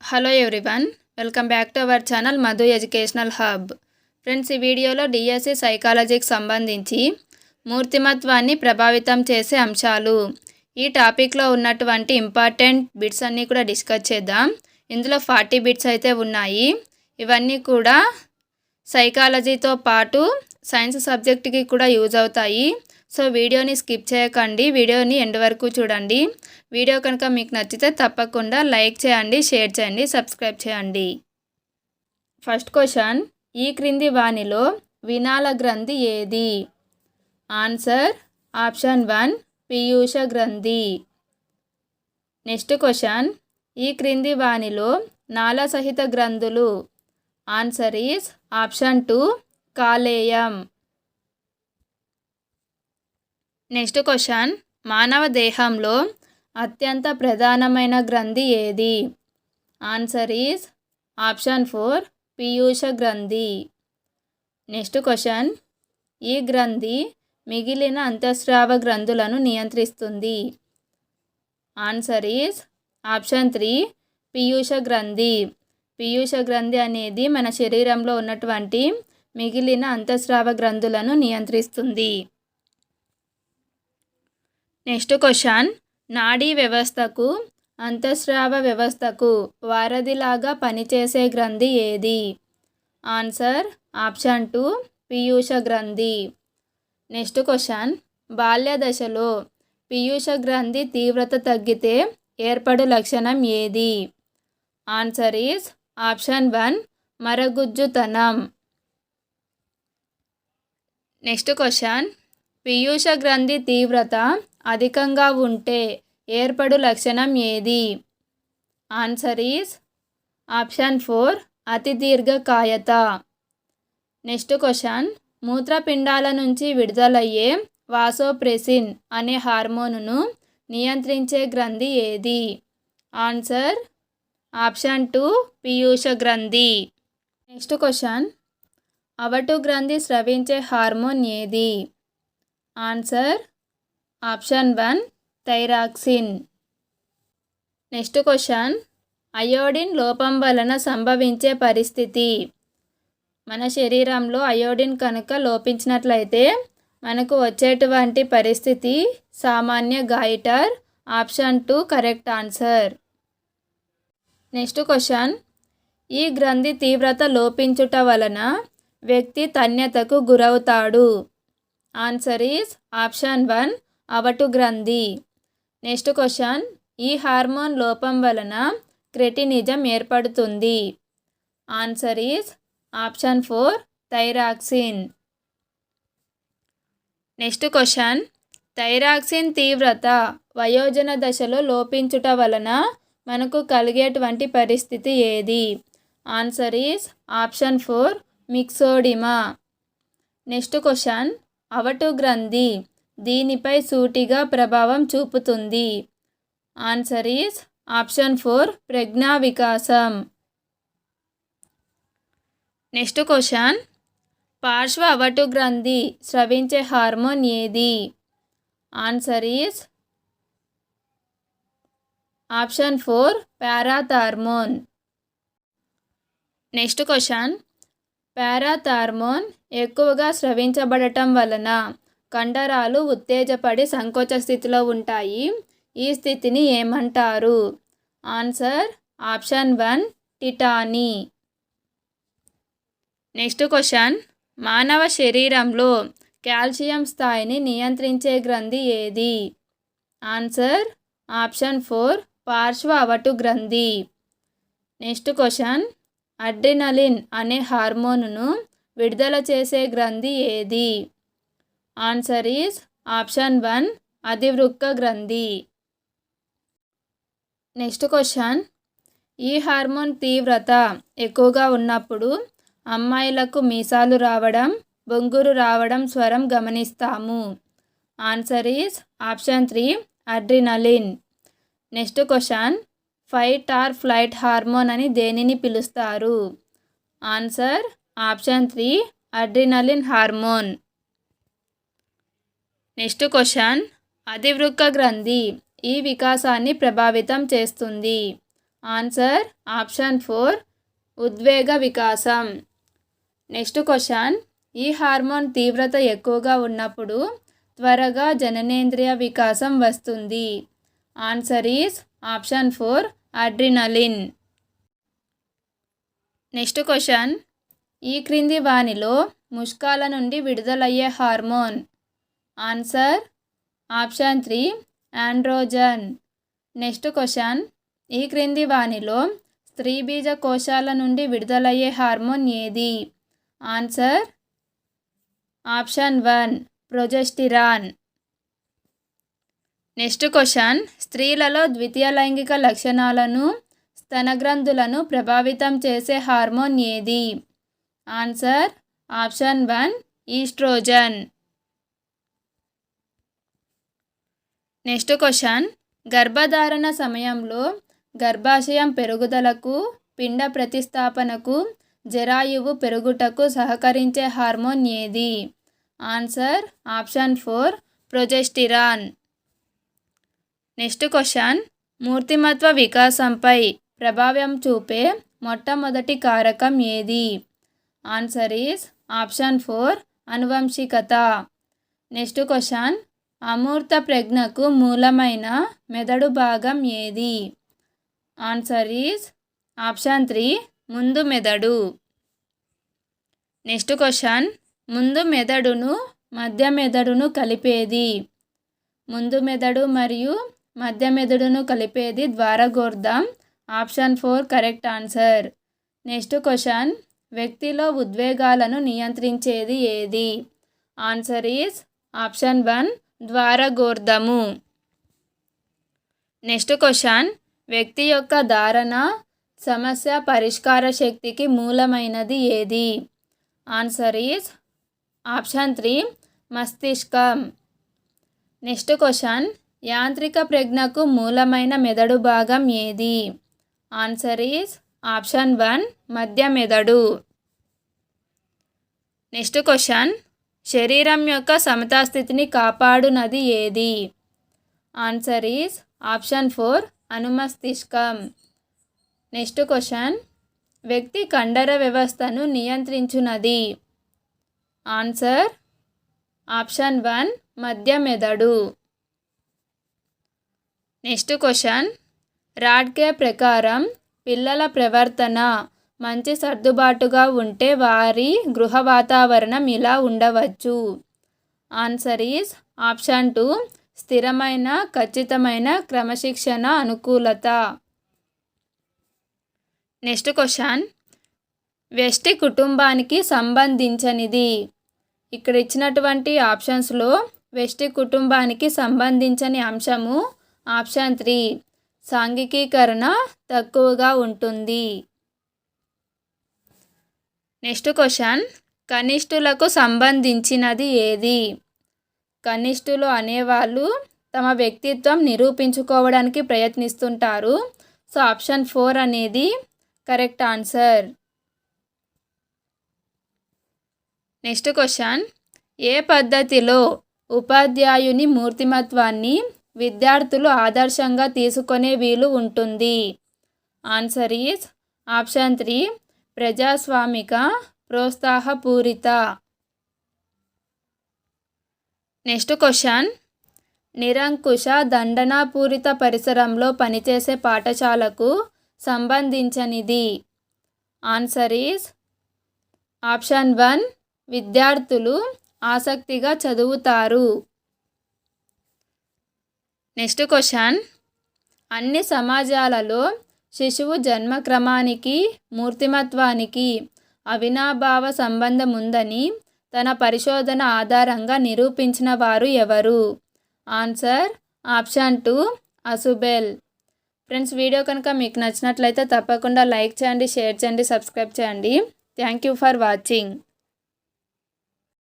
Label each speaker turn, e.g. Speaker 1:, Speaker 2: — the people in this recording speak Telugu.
Speaker 1: Hello everyone, welcome back to our channel Madhu educational hub. Friends, ఈ వీడియోలో డిఎస్సి సైకాలజీకి సంబంధించి మూర్తిమత్వాన్ని ప్రభావితం చేసే అంశాలు ఈ టాపిక్లో ఉన్నటువంటి ఇంపార్టెంట్ బిట్స్ అన్నీ కూడా డిస్కస్ చేద్దాం. ఇందులో 40 బిట్స్ అయితే ఉన్నాయి. ఇవన్నీ కూడా సైకాలజీతో పాటు సైన్స్ సబ్జెక్ట్కి కూడా యూజ్ అవుతాయి. సో వీడియోని స్కిప్ చేయకండి, వీడియోని ఎండ్ వరకు చూడండి. వీడియో కనుక మీకు నచ్చితే తప్పకుండా లైక్ చేయండి, షేర్ చేయండి, సబ్స్క్రైబ్ చేయండి. ఫస్ట్ క్వశ్చన్, ఈ క్రింది వానిలో వినాల గ్రంథి ఏది? ఆన్సర్ ఆప్షన్ 1 పీయూష గ్రంథి. నెక్స్ట్ క్వశ్చన్, ఈ క్రింది వానిలో నాళ సహిత గ్రంథులు? ఆన్సర్ ఈజ్ ఆప్షన్ 2 కాలేయం. నెక్స్ట్ క్వశ్చన్, మానవ దేహంలో అత్యంత ప్రధానమైన గ్రంథి ఏది? ఆన్సర్ ఈజ్ ఆప్షన్ 4 పీయూష గ్రంథి. నెక్స్ట్ క్వశ్చన్, ఈ గ్రంథి మిగిలిన అంతఃస్రావ గ్రంథులను నియంత్రిస్తుంది. ఆన్సర్ ఈజ్ ఆప్షన్ 3 పీయూష గ్రంథి. పీయూష గ్రంథి అనేది మన శరీరంలో ఉన్నటువంటి మిగిలిన అంతఃస్రావ గ్రంథులను నియంత్రిస్తుంది. నెక్స్ట్ క్వశ్చన్, నాడీ వ్యవస్థకు అంతఃస్రావ వ్యవస్థకు వారధిలాగా పనిచేసే గ్రంథి ఏది? ఆన్సర్ ఆప్షన్ 2 పీయూష గ్రంథి. నెక్స్ట్ క్వశ్చన్, బాల్య దశలో పీయూష గ్రంథి తీవ్రత తగ్గితే ఏర్పడు లక్షణం ఏది? ఆన్సర్ ఈజ్ ఆప్షన్ 1 మరగుజ్జుతనం. నెక్స్ట్ క్వశ్చన్, పీయూష గ్రంథి తీవ్రత అధికంగా ఉంటే ఏర్పడు లక్షణం ఏది? ఆన్సర్ ఈజ్ ఆప్షన్ 4 అతి దీర్ఘకాయత. నెక్స్ట్ క్వశ్చన్, మూత్రపిండాల నుంచి విడుదలయ్యే వాసోప్రెసిన్ అనే హార్మోనును నియంత్రించే గ్రంథి ఏది? ఆన్సర్ ఆప్షన్ 2 పీయూష గ్రంథి. నెక్స్ట్ క్వశ్చన్, అవటు గ్రంథి స్రవించే హార్మోన్ ఏది? Answer option 1 thyroxine. Next question, iodine లోపం వలన సంభవించే పరిస్థితి? మన శరీరంలో అయోడిన్ కనుక లోపించినట్లయితే మనకు వచ్చేటువంటి పరిస్థితి సామాన్య goitre. Option 2 correct answer. Next question, ఈ గ్రంథి తీవ్రత లోపించుట వలన వ్యక్తి తన్యతకు గురవుతాడు. ఆన్సర్ ఈజ్ ఆప్షన్ 1 అవటు గ్రంథి. నెక్స్ట్ క్వశ్చన్, ఈ హార్మోన్ లోపం వలన క్రెటినిజం ఏర్పడుతుంది. Answer is option 4 thyroxine. Next question, thyroxine తీవ్రత వయోజన దశలో లోపించుట వలన మనకు కలిగేటువంటి పరిస్థితి ఏది? Answer is option 4 myxoedema. Next question, అవటు గ్రంథి దీనిపై సూటిగా ప్రభావం చూపుతుంది. ఆన్సర్ ఈజ్ ఆప్షన్ 4 ప్రజ్ఞా వికాసం. నెక్స్ట్ క్వశ్చన్, పార్శ్వ అవటు గ్రంథి స్రవించే హార్మోన్ ఏది? Answer is option 4 parathormone. Next question, parathormone ఎక్కువగా స్రవించబడటం వలన కండరాలు ఉత్తేజపడి సంకోచ స్థితిలో ఉంటాయి. ఈ స్థితిని ఏమంటారు? Answer option 1 టిటానీ. నెక్స్ట్ క్వశ్చన్, మానవ శరీరంలో కాల్షియం స్థాయిని నియంత్రించే గ్రంథి ఏది? ఆన్సర్ ఆప్షన్ 4 పార్శ్వ అవటు గ్రంథి. నెక్స్ట్ క్వశ్చన్, అడ్రినలిన్ అనే హార్మోనును విడుదల చేసే గ్రంథి ఏది? ఆన్సర్ ఈజ్ ఆప్షన్ 1 అధివృక్క గ్రంథి. నెక్స్ట్ క్వశ్చన్, ఈ హార్మోన్ తీవ్రత ఎక్కువగా ఉన్నప్పుడు అమ్మాయిలకు మీసాలు రావడం, బొంగురు రావడం స్వరం గమనిస్తాము. Answer is option 3 adrenaline. Next question, fight or flight hormone అని దేనిని పిలుస్తారు? Answer option 3 adrenaline hormone. Next question, అధివృక్క గ్రంథి ఈ వికాసాన్ని ప్రభావితం చేస్తుంది. ఆన్సర్ ఆప్షన్ 4 ఉద్వేగ వికాసం. నెక్స్ట్ క్వశ్చన్, ఈ హార్మోన్ తీవ్రత ఎక్కువగా ఉన్నప్పుడు త్వరగా జననేంద్రియ వికాసం వస్తుంది. Answer is option 4 adrenaline. Next question, ఈ క్రింది వానిలో ముష్కాల నుండి విడుదలయ్యే hormone. Answer option 3 androgen. Next question, ఈ క్రింది వానిలో స్త్రీ బీజ కోశాల నుండి విడుదలయ్యే హార్మోన్ ఏది. Answer option 1 progesterone. Next question, స్త్రీలలో ద్వితీయ లైంగిక లక్షణాలను స్తనగ్రంథులను ప్రభావితం చేసే హార్మోన్ ఏది. Answer option 1 estrogen. Next question, గర్భధారణ సమయంలో గర్భాశయం పెరుగుదలకు, పిండ ప్రతిస్థాపనకు, జరాయువు పెరుగుటకు సహకరించే హార్మోన్ ఏది. Answer option 4 progesterone. Next question, మూర్తిమత్వ వికాసంపై ప్రభావం చూపే మొట్టమొదటి కారకం ఏది. ఆన్సర్ ఈస్ ఆప్షన్ 4 అనువంశికత. నెక్స్ట్ క్వశ్చన్, అమూర్త ప్రజ్ఞకు మూలమైన మెదడు భాగం ఏది. ఆన్సర్ ఈస్ ఆప్షన్ 3 ముందు మెదడు. నెక్స్ట్ క్వశ్చన్, ముందు మెదడును మధ్య మెదడును కలిపేది. ముందు మెదడు మరియు మధ్య మెదడును కలిపేది ద్వారగోర్ధం. Option 4 correct answer. Next question, వ్యక్తిలో ఉద్వేగాలను నియంత్రించేది ఏది. ఆన్సర్ ఈస్ ఆప్షన్ 1 ద్వారగోర్ధము. నెక్స్ట్ క్వశ్చన్, వ్యక్తి యొక్క ధారణ సమస్య పరిష్కార శక్తికి మూలమైనది ఏది. ఆన్సర్ ఈస్ ఆప్షన్ 3 మస్తిష్కం. నెక్స్ట్ క్వశ్చన్, యాంత్రిక ప్రజ్ఞకు మూలమైన మెదడు భాగం ఏది. ఆన్సర్ ఈస్ ఆప్షన్ 1 మధ్య మెదడు. నెక్స్ట్ క్వశ్చన్, శరీరం యొక్క సమతాస్థితిని కాపాడునది ఏది. ఆన్సర్ ఈస్ ఆప్షన్ 4 అనుమస్తిష్కం. నెక్స్ట్ క్వశ్చన్, వ్యక్తి కండర వ్యవస్థను నియంత్రించునది. ఆన్సర్ ఆప్షన్ 1 మధ్య మెదడు. నెక్స్ట్ క్వశ్చన్, రాడ్కే ప్రకారం పిల్లల ప్రవర్తన మంచి సర్దుబాటుగా ఉంటే వారి గృహ వాతావరణం ఇలా ఉండవచ్చు. ఆన్సర్ ఈస్ ఆప్షన్ 2 స్థిరమైన ఖచ్చితమైన క్రమశిక్షణ అనుకూలత. నెక్స్ట్ క్వశ్చన్, వ్యష్టి కుటుంబానికి సంబంధించనిది. ఇక్కడ ఇచ్చినటువంటి ఆప్షన్స్లో వ్యష్టి కుటుంబానికి సంబంధించని అంశము ఆప్షన్ 3 సాంఘికీకరణ తక్కువగా ఉంటుంది. నెక్స్ట్ క్వశ్చన్, కనిష్ఠులకు సంబంధించినది ఏది. కనిష్ఠులు అనేవాళ్ళు తమ వ్యక్తిత్వం నిరూపించుకోవడానికి ప్రయత్నిస్తుంటారు. సో ఆప్షన్ 4 అనేది కరెక్ట్ ఆన్సర్. నెక్స్ట్ క్వశ్చన్, ఏ పద్ధతిలో ఉపాధ్యాయుని మూర్తిమత్వాన్ని విద్యార్థులు ఆదర్శంగా తీసుకునే వీలు ఉంటుంది. ఆన్సర్ ఈస్ ఆప్షన్ 3 ప్రజాస్వామిక ప్రోత్సాహపూరిత. నెక్స్ట్ క్వశ్చన్, నిరంకుశ దండనాపూరిత పరిసరంలో పనిచేసే పాఠశాలకు సంబంధించనిది. ఆన్సర్ ఈస్ ఆప్షన్ 1 విద్యార్థులు ఆసక్తిగా చదువుతారు. నెక్స్ట్ క్వశ్చన్, అన్ని సమాజాలలో శిశువు జన్మక్రమానికి మూర్తిమత్వానికి అవినాభావ సంబంధం ఉందని తన పరిశోధన ఆధారంగా నిరూపించిన వారు ఎవరు. Answer option 2 అసుబెల్. ఫ్రెండ్స్, వీడియో కనుక మీకు నచ్చినట్లయితే తప్పకుండా లైక్ చేయండి, షేర్ చేయండి, సబ్స్క్రైబ్ చేయండి. Thank you for watching.